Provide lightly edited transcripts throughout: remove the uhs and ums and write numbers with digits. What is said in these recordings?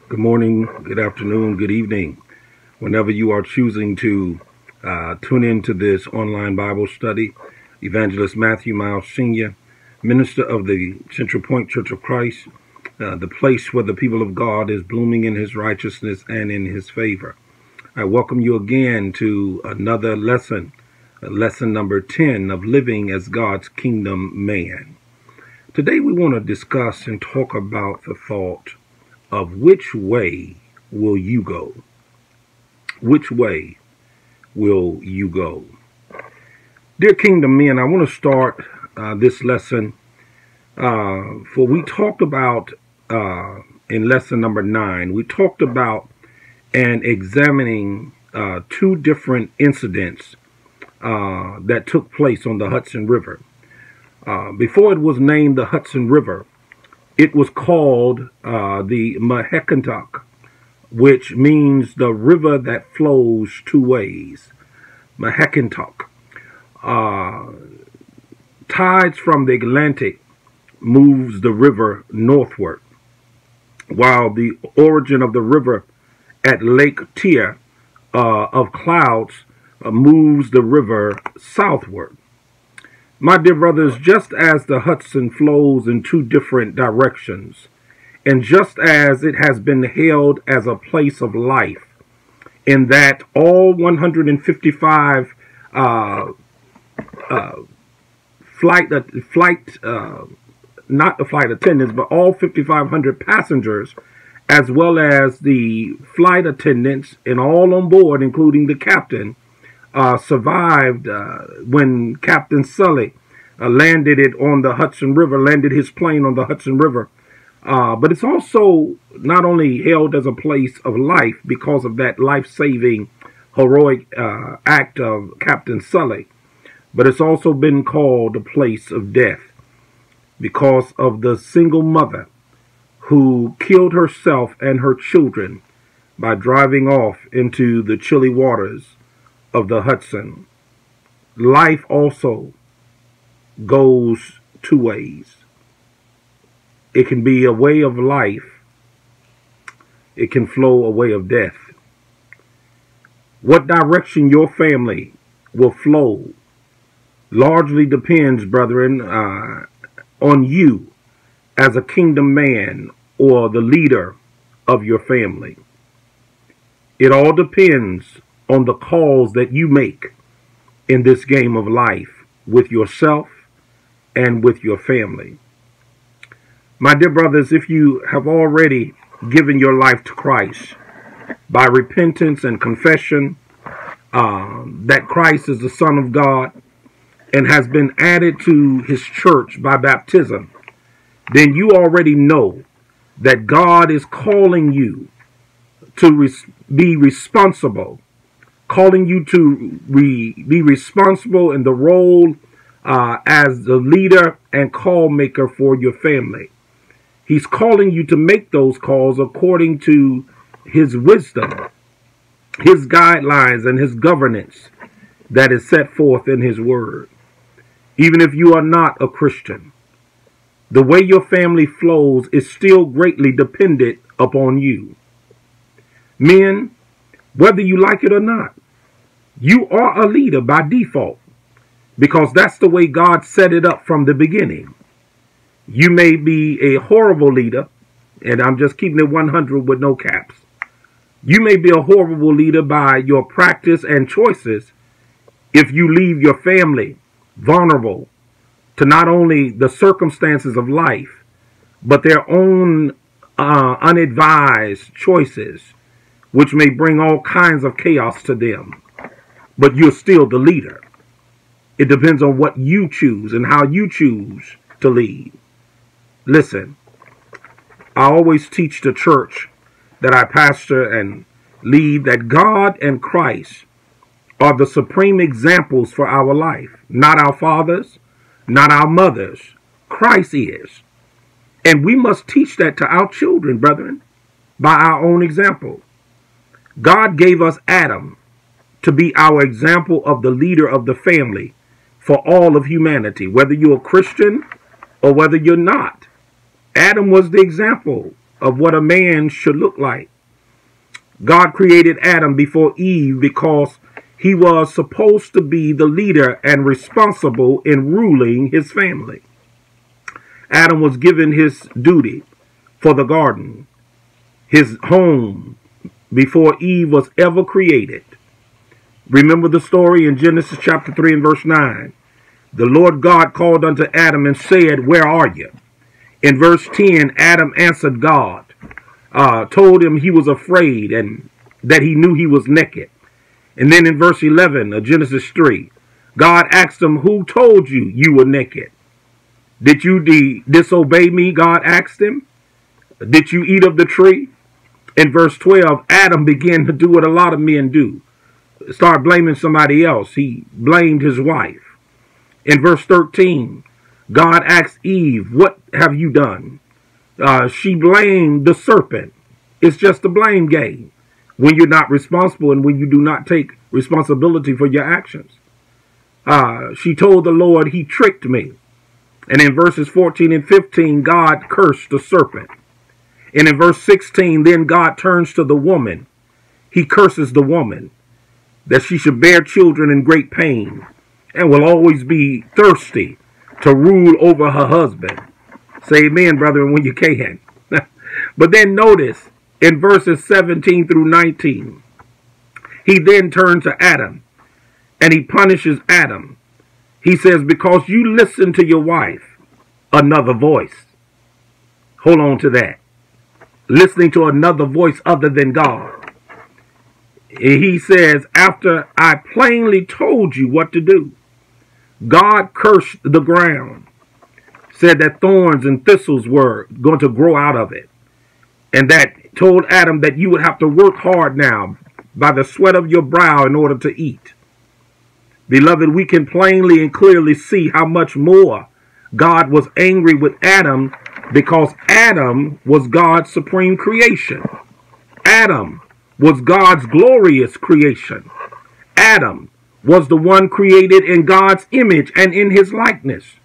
Good morning, good afternoon, good evening. Whenever you are choosing to tune into this online Bible study, Evangelist Matthew Miles Sr., minister of the Central Point Church of Christ, the place where the people of God is blooming in his righteousness and in his favor. I welcome you again to another lesson, lesson number 10 of living as God's kingdom man. Today we want to discuss and talk about the thought of which way will you go? Which way will you go? Dear kingdom men, I want to start this lesson for we talked about in lesson number 9, we talked about and examining two different incidents that took place on the Hudson River. Before it was named the Hudson River, it was called the Mahakentuck, which means the river that flows two ways. Mahakentuck. Tides from the Atlantic moves the river northward, while the origin of the river at Lake Tier of clouds moves the river southward. My dear brothers, just as the Hudson flows in two different directions, and just as it has been hailed as a place of life, in that all 155 not the flight attendants, but all 5,500 passengers, as well as the flight attendants and all on board, including the captain, survived when Captain Sully landed it on the Hudson River, landed his plane on the Hudson River. But it's also not only held as a place of life because of that life-saving, heroic act of Captain Sully, but it's also been called a place of death because of the single mother who killed herself and her children by driving off into the chilly waters of the Hudson. Life also goes two ways. It can be a way of life. It can flow a way of death. What direction your family will flow largely depends, brethren, on you as a kingdom man or the leader of your family. It all depends on the calls that you make in this game of life with yourself and with your family. My dear brothers, if you have already given your life to Christ by repentance and confession that Christ is the Son of God and has been added to his church by baptism, then you already know that God is calling you to be responsible, calling you to be responsible in the role as the leader and call maker for your family. He's calling you to make those calls according to his wisdom, his guidelines, and his governance that is set forth in his word. Even if you are not a Christian, the way your family flows is still greatly dependent upon you. Men, whether you like it or not, you are a leader by default because that's the way God set it up from the beginning. You may be a horrible leader, and I'm just keeping it 100 with no caps. You may be a horrible leader by your practice and choices if you leave your family vulnerable to not only the circumstances of life, but their own unadvised choices, which may bring all kinds of chaos to them. But you're still the leader. It depends on what you choose and how you choose to lead. Listen, I always teach the church that I pastor and lead that God and Christ are the supreme examples for our life. Not our fathers, not our mothers. Christ is. And we must teach that to our children, brethren, by our own example. God gave us Adam to be our example of the leader of the family for all of humanity, whether you're a Christian or whether you're not. Adam was the example of what a man should look like. God created Adam before Eve because he was supposed to be the leader and responsible in ruling his family. Adam was given his duty for the garden, his home, before Eve was ever created. Remember the story in Genesis chapter 3 and verse 9. The Lord God called unto Adam and said, "Where are you?" In verse 10, Adam answered God, told him he was afraid and that he knew he was naked. And then in verse 11 of Genesis 3, God asked him, "Who told you you were naked? Did you disobey me?" God asked him. "Did you eat of the tree?" In verse 12, Adam began to do what a lot of men do. Start blaming somebody else. He blamed his wife. In verse 13, God asked Eve, "What have you done?" She blamed the serpent. It's just a blame game when you're not responsible and when you do not take responsibility for your actions. She told the Lord, "He tricked me." And in verses 14 and 15, God cursed the serpent. And in verse 16, then God turns to the woman. He curses the woman that she should bear children in great pain and will always be thirsty to rule over her husband. Say amen, brethren, when you can. But then notice in verses 17 through 19, he then turns to Adam and he punishes Adam. He says, "Because you listen to your wife, another voice." Hold on to that. Listening to another voice other than God. He says, "After I plainly told you what to do." God cursed the ground, said that thorns and thistles were going to grow out of it, and that told Adam that you would have to work hard now by the sweat of your brow in order to eat. Beloved, we can plainly and clearly see how much more God was angry with Adam because Adam was God's supreme creation. Adam was God's glorious creation. Adam was the one created in God's image and in his likeness.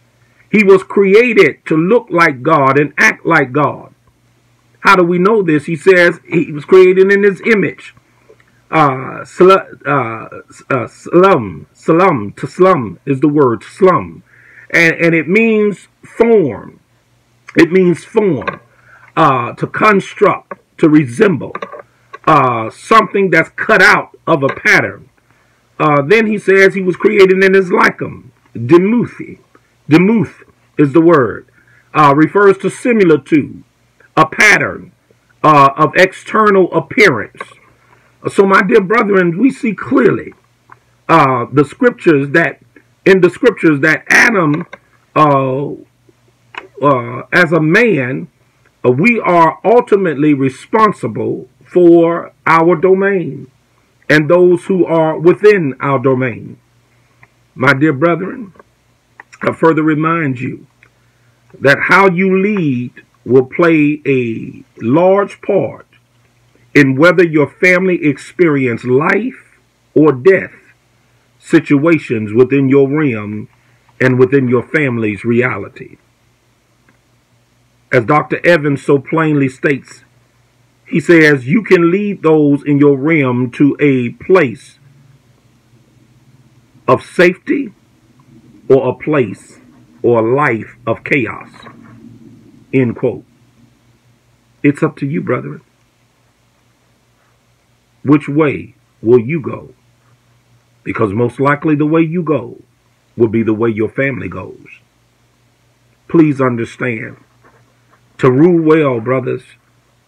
He was created to look like God and act like God. How do we know this? He says he was created in his image. Slum is the word, slum. And it means form. It means form, to construct, to resemble, something that's cut out of a pattern. Then he says he was created in his likeness. Demuth is the word. Refers to similar to, a pattern of external appearance. So my dear brethren, we see clearly in the scriptures that Adam, as a man, we are ultimately responsible for our domain and those who are within our domain. My dear brethren, I further remind you that how you lead will play a large part in whether your family experience life or death situations within your realm and within your family's reality. As Dr. Evans so plainly states, he says, you can lead those in your realm to a place of safety or a place or a life of chaos. End quote. It's up to you, brethren. Which way will you go? Because most likely the way you go will be the way your family goes. Please understand, to rule well, brothers,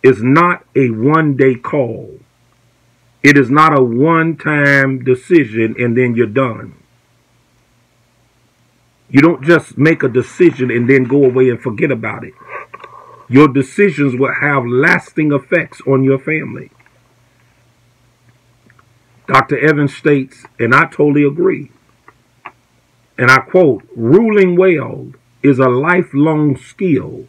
is not a one-day call. It is not a one-time decision and then you're done. You don't just make a decision and then go away and forget about it. Your decisions will have lasting effects on your family. Dr. Evans states, and I totally agree, and I quote, ruling well is a lifelong skill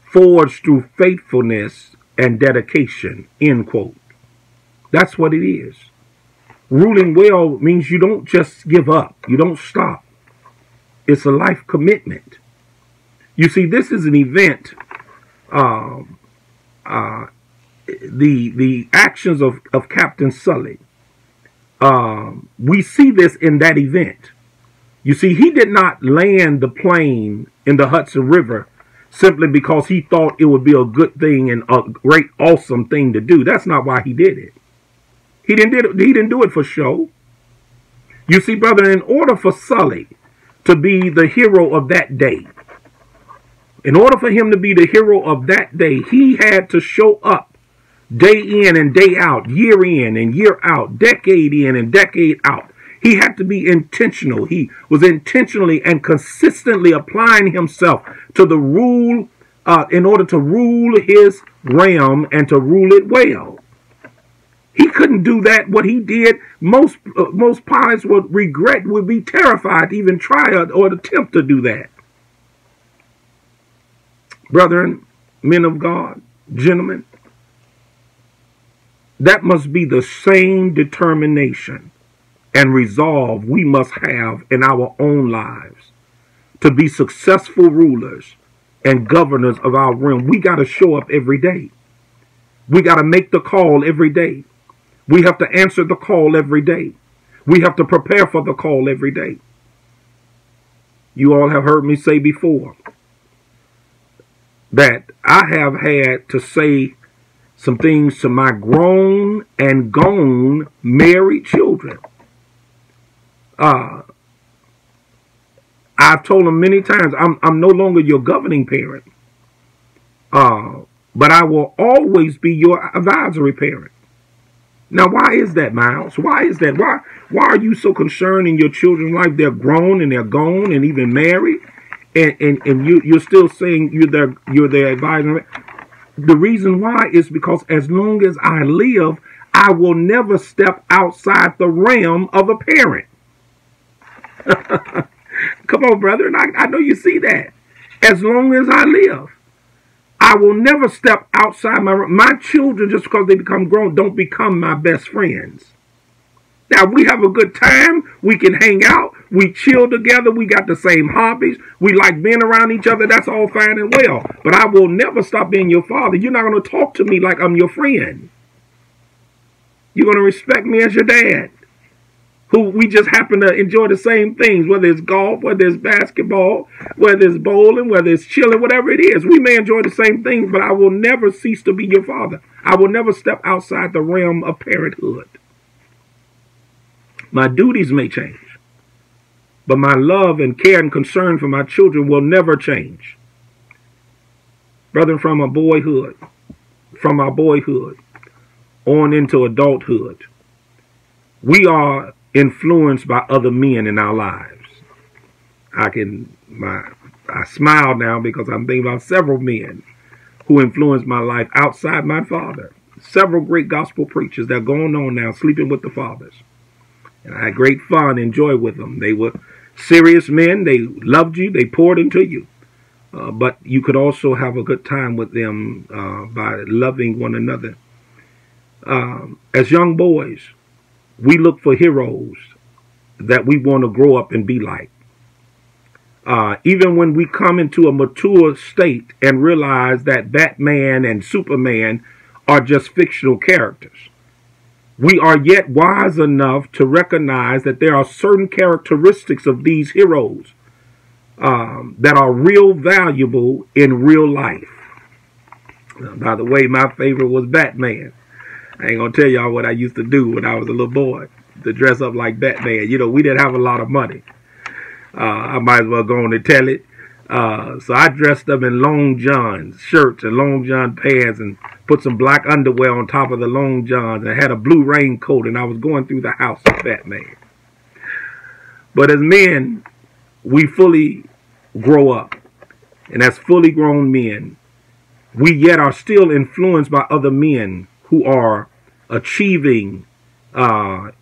forged through faithfulness and dedication, end quote. That's what it is. Ruling well means you don't just give up. You don't stop. It's a life commitment. You see, this is an event the actions of Captain Sully. We see this in that event. You see, he did not land the plane in the Hudson River simply because he thought it would be a good thing and a great, awesome thing to do. That's not why he did it. He didn't do it for show. You see, brother, in order for Sully to be the hero of that day, in order for him to be the hero of that day, he had to show up day in and day out, year in and year out, decade in and decade out. He had to be intentional. He was intentionally and consistently applying himself to the rule in order to rule his realm and to rule it well. He couldn't do that. What he did, most pilots would regret, would be terrified to even try or attempt to do that. Brethren, men of God, gentlemen, that must be the same determination and resolve we must have in our own lives to be successful rulers and governors of our realm. We got to show up every day. We got to make the call every day. We have to answer the call every day. We have to prepare for the call every day. You all have heard me say before that I have had to say some things to my grown and gone married children. I've told them many times, I'm no longer your governing parent, but I will always be your advisory parent. Now, why is that, Miles? Why is that? Why are you so concerned in your children's life? They're grown and they're gone and even married, and you're still saying you're their advisor. The reason why is because as long as I live, I will never step outside the realm of a parent. Come on, brother. And I know you see that. As long as I live, I will never step outside my children just because they become grown, don't become my best friends. Now, we have a good time. We can hang out. We chill together. We got the same hobbies. We like being around each other. That's all fine and well. But I will never stop being your father. You're not going to talk to me like I'm your friend. You're going to respect me as your dad, who we just happen to enjoy the same things, whether it's golf, whether it's basketball, whether it's bowling, whether it's chilling, whatever it is. We may enjoy the same things, but I will never cease to be your father. I will never step outside the realm of parenthood. My duties may change, but my love and care and concern for my children will never change. Brethren, from our boyhood on into adulthood, we are influenced by other men in our lives. I smile now because I'm thinking about several men who influenced my life outside my father. Several great gospel preachers that are going on now, sleeping with the fathers. And I had great fun and joy with them. They were serious men. They loved you. They poured into you. But you could also have a good time with them by loving one another. As young boys, we look for heroes that we want to grow up and be like. Even when we come into a mature state and realize that Batman and Superman are just fictional characters, we are yet wise enough to recognize that there are certain characteristics of these heroes that are real valuable in real life. By the way, my favorite was Batman. I ain't going to tell y'all what I used to do when I was a little boy to dress up like Batman. You know, we didn't have a lot of money. I might as well go on and tell it. So I dressed up in long johns, shirts and long john pants, and put some black underwear on top of the long johns, and had a blue raincoat, and I was going through the house of Batman. But as men, we fully grow up. And as fully grown men, we yet are still influenced by other men who are achieving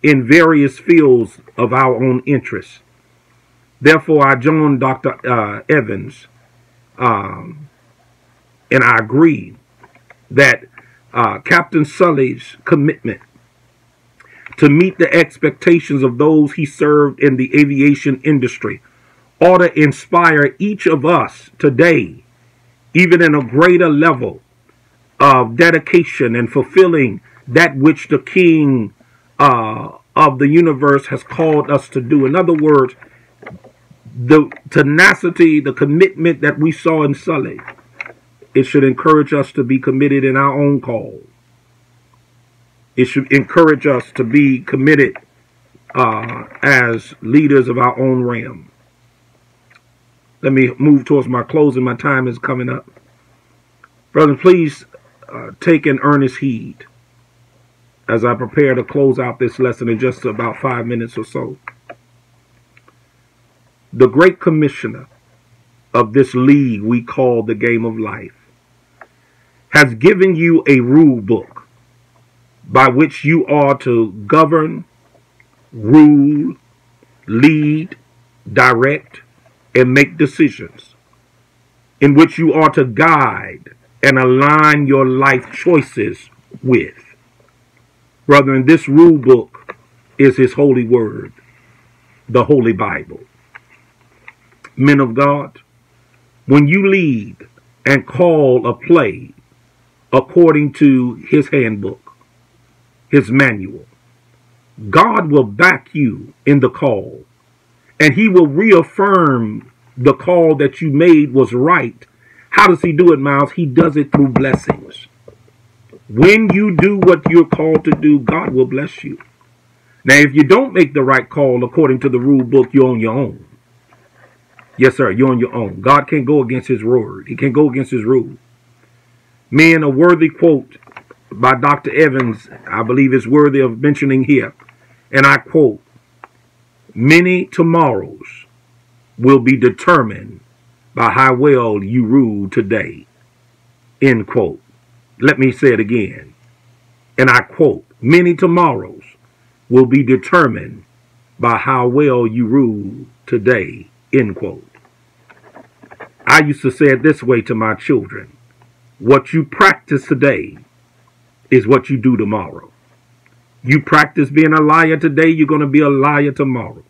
in various fields of our own interests. Therefore, I joined Dr. Evans, and I agree that Captain Sully's commitment to meet the expectations of those he served in the aviation industry ought to inspire each of us today, even in a greater level, of dedication and fulfilling that which the King of the universe has called us to do. In other words, the tenacity, the commitment that we saw in Sully, it should encourage us to be committed in our own call. It should encourage us to be committed as leaders of our own realm. Let me move towards my closing. My time is coming up. Brothers, please take an earnest heed as I prepare to close out this lesson in just about 5 minutes or so. The great commissioner of this league we call the game of life has given you a rule book by which you are to govern, rule, lead, direct, and make decisions, in which you are to guide and align your life choices with. Brethren, this rule book is his holy word, the Holy Bible. Men of God, when you lead and call a play according to his handbook, his manual, God will back you in the call, and he will reaffirm the call that you made was right. How does he do it, Miles? He does it through blessings. When you do what you're called to do, God will bless you. Now, if you don't make the right call according to the rule book, you're on your own. Yes, sir, you're on your own. God can't go against his word. He can't go against his rule. Man, a worthy quote by Dr. Evans, I believe is worthy of mentioning here. And I quote, "Many tomorrows will be determined by how well you rule today." End quote. Let me say it again. And I quote, "Many tomorrows will be determined by how well you rule today." End quote. I used to say it this way to my children: what you practice today is what you do tomorrow. You practice being a liar today, you're going to be a liar tomorrow.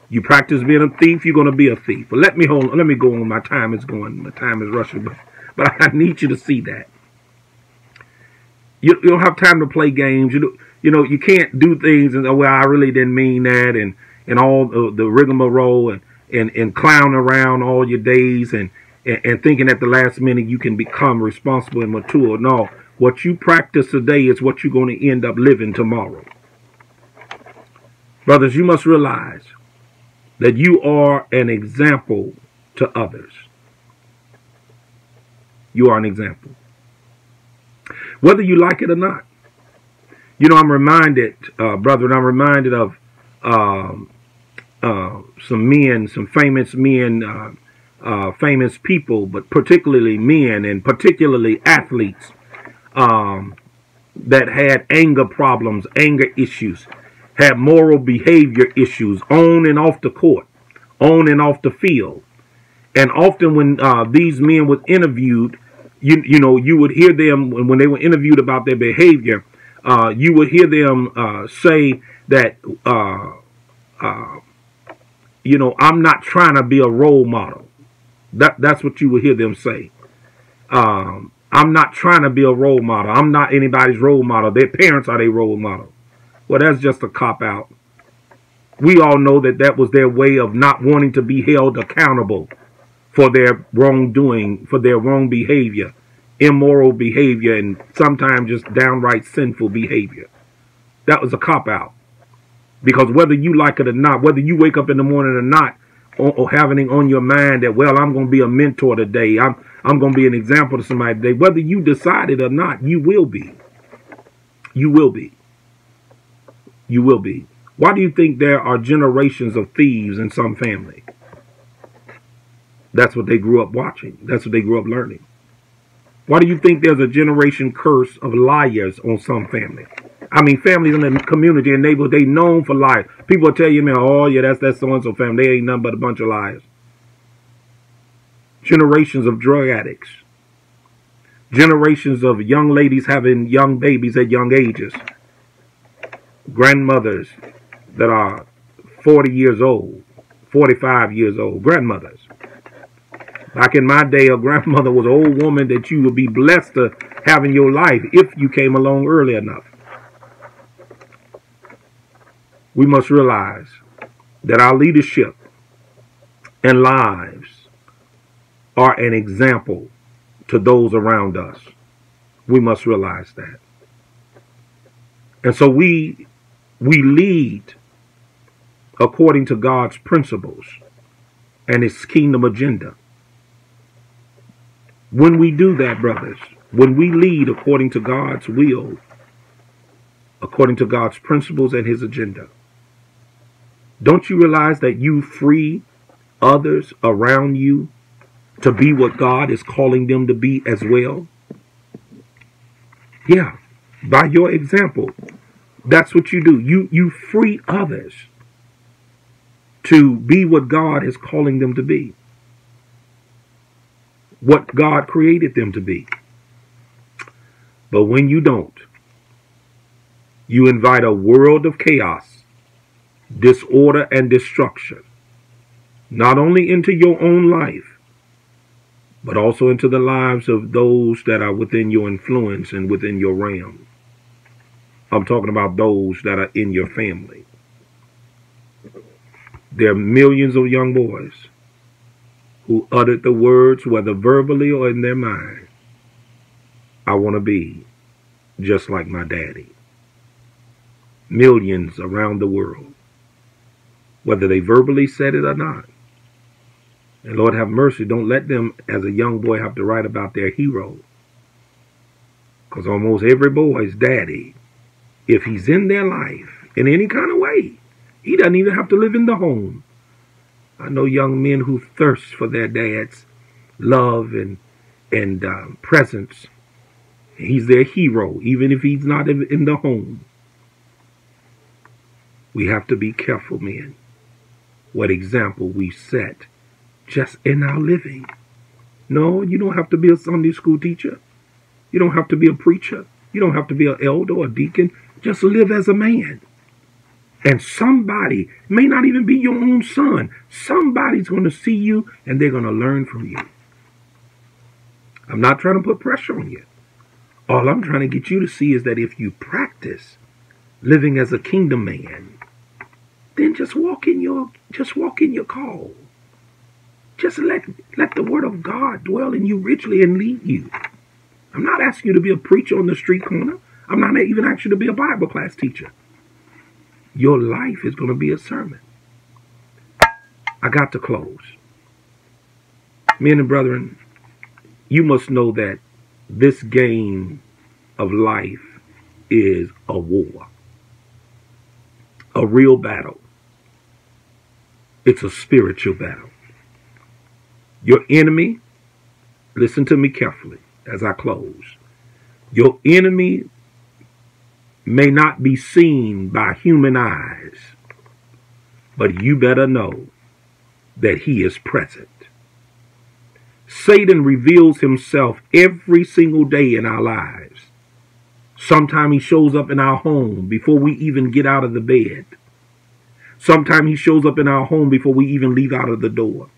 You practice being a thief, you're going to be a thief. But let me go on. My time is going. My time is rushing. But I need you to see that. You don't have time to play games. You know, you can't do things and, well, I really didn't mean that, and all the rigmarole and clown around all your days and thinking at the last minute you can become responsible and mature. No, what you practice today is what you're going to end up living tomorrow. Brothers, you must realize that you are an example to others. You are an example, whether you like it or not. You know, I'm reminded, brethren, I'm reminded of some men, some famous men, famous people, but particularly men and particularly athletes that had anger problems, anger issues, had moral behavior issues on and off the court, on and off the field. And often when these men were interviewed, you know, you would hear them, when they were interviewed about their behavior, you would hear them say that, you know, I'm not trying to be a role model. That's what you would hear them say. I'm not trying to be a role model. I'm not anybody's role model. Their parents are their role model. Well, that's just a cop-out. We all know that that was their way of not wanting to be held accountable for their wrongdoing, for their wrong behavior, immoral behavior, and sometimes just downright sinful behavior. That was a cop-out. Because whether you like it or not, whether you wake up in the morning or not, or having it on your mind that, well, I'm going to be a mentor today, I'm going to be an example to somebody today, whether you decide it or not, you will be. You will be. You will be. Why do you think there are generations of thieves in some family? That's what they grew up watching. That's what they grew up learning. Why do you think there's a generation curse of liars on some family? I mean, families in the community and neighborhood, they known for liars. People will tell you, man, oh, yeah, that's so-and-so family. They ain't nothing but a bunch of liars. Generations of drug addicts. Generations of young ladies having young babies at young ages. Grandmothers that are 40 years old, 45 years old. Grandmothers. Back in my day, a grandmother was an old woman that you would be blessed to have in your life if you came along early enough. We must realize that our leadership and lives are an example to those around us. We must realize that. And so we lead according to God's principles and His kingdom agenda. When we do that, brothers, when we lead according to God's will, according to God's principles and His agenda, don't you realize that you free others around you to be what God is calling them to be as well? Yeah, by your example, that's what you do. You free others to be what God is calling them to be, what God created them to be. But when you don't, you invite a world of chaos, disorder, and destruction, not only into your own life, but also into the lives of those that are within your influence and within your realm. I'm talking about those that are in your family. There are millions of young boys who uttered the words, whether verbally or in their mind, I want to be just like my daddy. Millions around the world, whether they verbally said it or not. And Lord have mercy, don't let them as a young boy have to write about their hero. Because almost every boy's daddy, if he's in their life in any kind of way, he doesn't even have to live in the home. I know young men who thirst for their dad's love and presence. He's their hero, even if he's not in the home. We have to be careful, men, what example we set just in our living. No, you don't have to be a Sunday school teacher. You don't have to be a preacher. You don't have to be an elder or a deacon. Just live as a man. And somebody, may not even be your own son, somebody's going to see you and they're going to learn from you. I'm not trying to put pressure on you. All I'm trying to get you to see is that if you practice living as a kingdom man, then just walk in your call. Just let the word of God dwell in you richly and lead you. I'm not asking you to be a preacher on the street corner. I'm not even asking you to be a Bible class teacher. Your life is going to be a sermon. I got to close. Men and brethren, you must know that this game of life is a war. A real battle. It's a spiritual battle. Your enemy, listen to me carefully as I close. Your enemy may not be seen by human eyes, but you better know that he is present. Satan reveals himself every single day in our lives. Sometimes he shows up in our home before we even get out of the bed. Sometimes he shows up in our home before we even leave out of the door.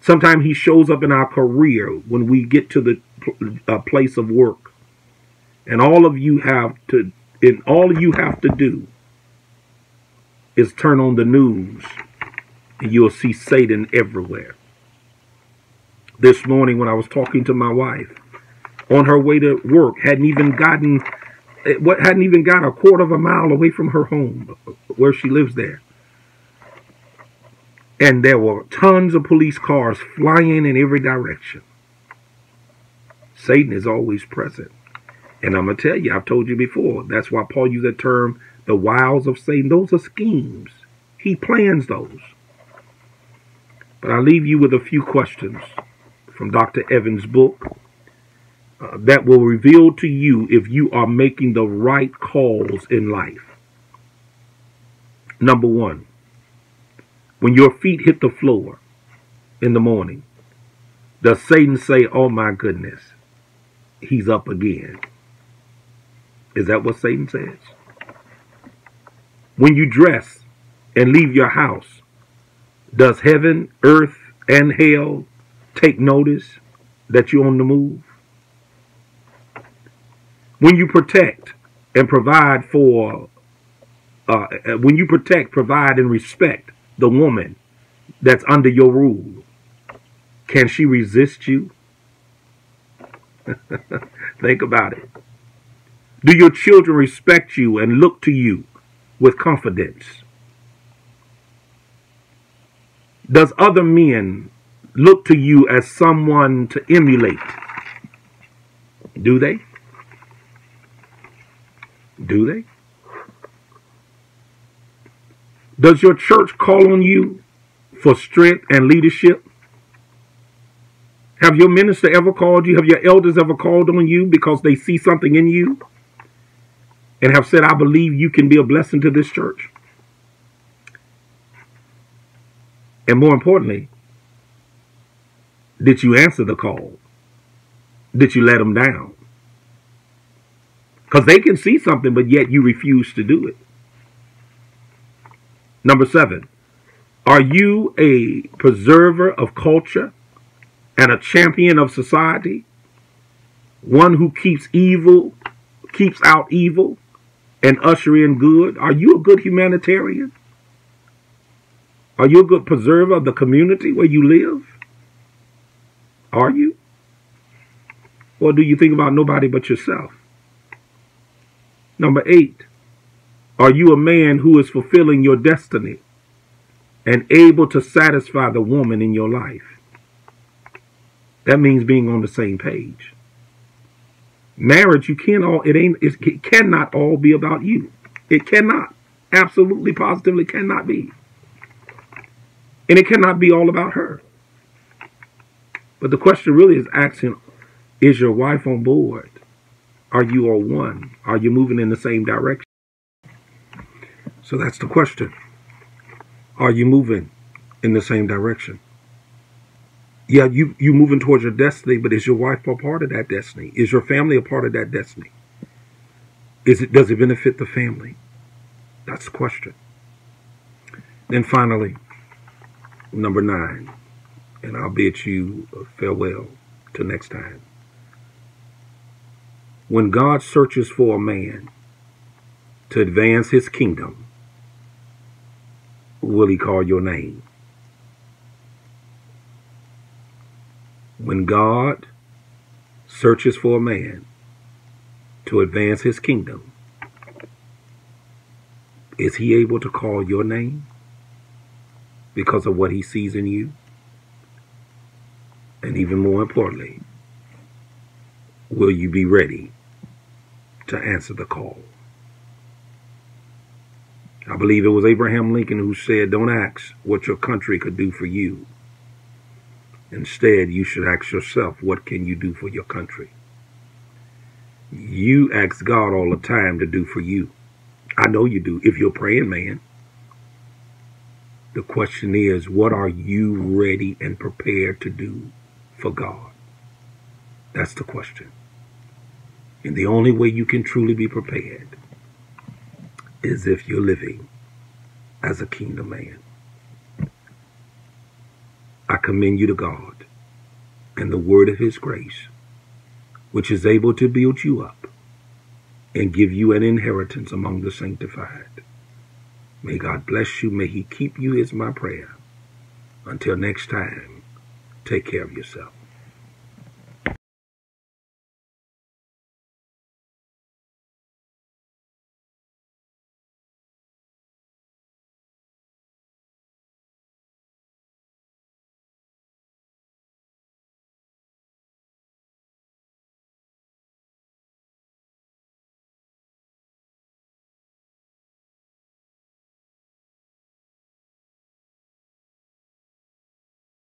Sometimes he shows up in our career when we get to the place of work. And all you have to do is turn on the news and you'll see Satan everywhere. This morning when I was talking to my wife, on her way to work, hadn't even got a quarter of a mile away from her home, where she lives there. And there were tons of police cars flying in every direction. Satan is always present. And I'm going to tell you, I've told you before, that's why Paul used the term, the wiles of Satan. Those are schemes. He plans those. But I leave you with a few questions from Dr. Evans' book that will reveal to you if you are making the right calls in life. Number one, when your feet hit the floor in the morning, does Satan say, oh my goodness, he's up again? Is that what Satan says? When you dress and leave your house, does heaven, earth, and hell take notice that you're on the move? When you protect and provide provide and respect the woman that's under your rule, can she resist you? Think about it. Do your children respect you and look to you with confidence? Does other men look to you as someone to emulate? Do they? Do they? Does your church call on you for strength and leadership? Have your minister ever called you? Have your elders ever called on you because they see something in you and have said, I believe you can be a blessing to this church? And more importantly, did you answer the call? Did you let them down? Because they can see something, but yet you refuse to do it. Number 7, are you a preserver of culture and a champion of society? One who keeps out evil and usher in good? Are you a good humanitarian? Are you a good preserver of the community where you live? Are you? Or do you think about nobody but yourself? Number 8, are you a man who is fulfilling your destiny and able to satisfy the woman in your life? That means being on the same page. Marriage, it cannot all be about you. It cannot. Absolutely, positively cannot be. And it cannot be all about her. But the question really is asking, is your wife on board? Are you all one? Are you moving in the same direction? So that's the question. Are you moving in the same direction? Yeah, you moving towards your destiny, but is your wife a part of that destiny? Is your family a part of that destiny? Does it benefit the family? That's the question. Then finally, number 9, and I'll bid you farewell till next time. When God searches for a man to advance his kingdom, will he call your name? When God searches for a man to advance his kingdom, is he able to call your name because of what he sees in you? And even more importantly, will you be ready to answer the call? I believe it was Abraham Lincoln who said, don't ask what your country could do for you. Instead, you should ask yourself, what can you do for your country? You ask God all the time to do for you. I know you do, if you're a praying man. The question is, what are you ready and prepared to do for God? That's the question. And the only way you can truly be prepared is if you're living as a kingdom man. I commend you to God and the word of his grace, which is able to build you up and give you an inheritance among the sanctified. May God bless you. May he keep you is my prayer. Until next time, take care of yourself.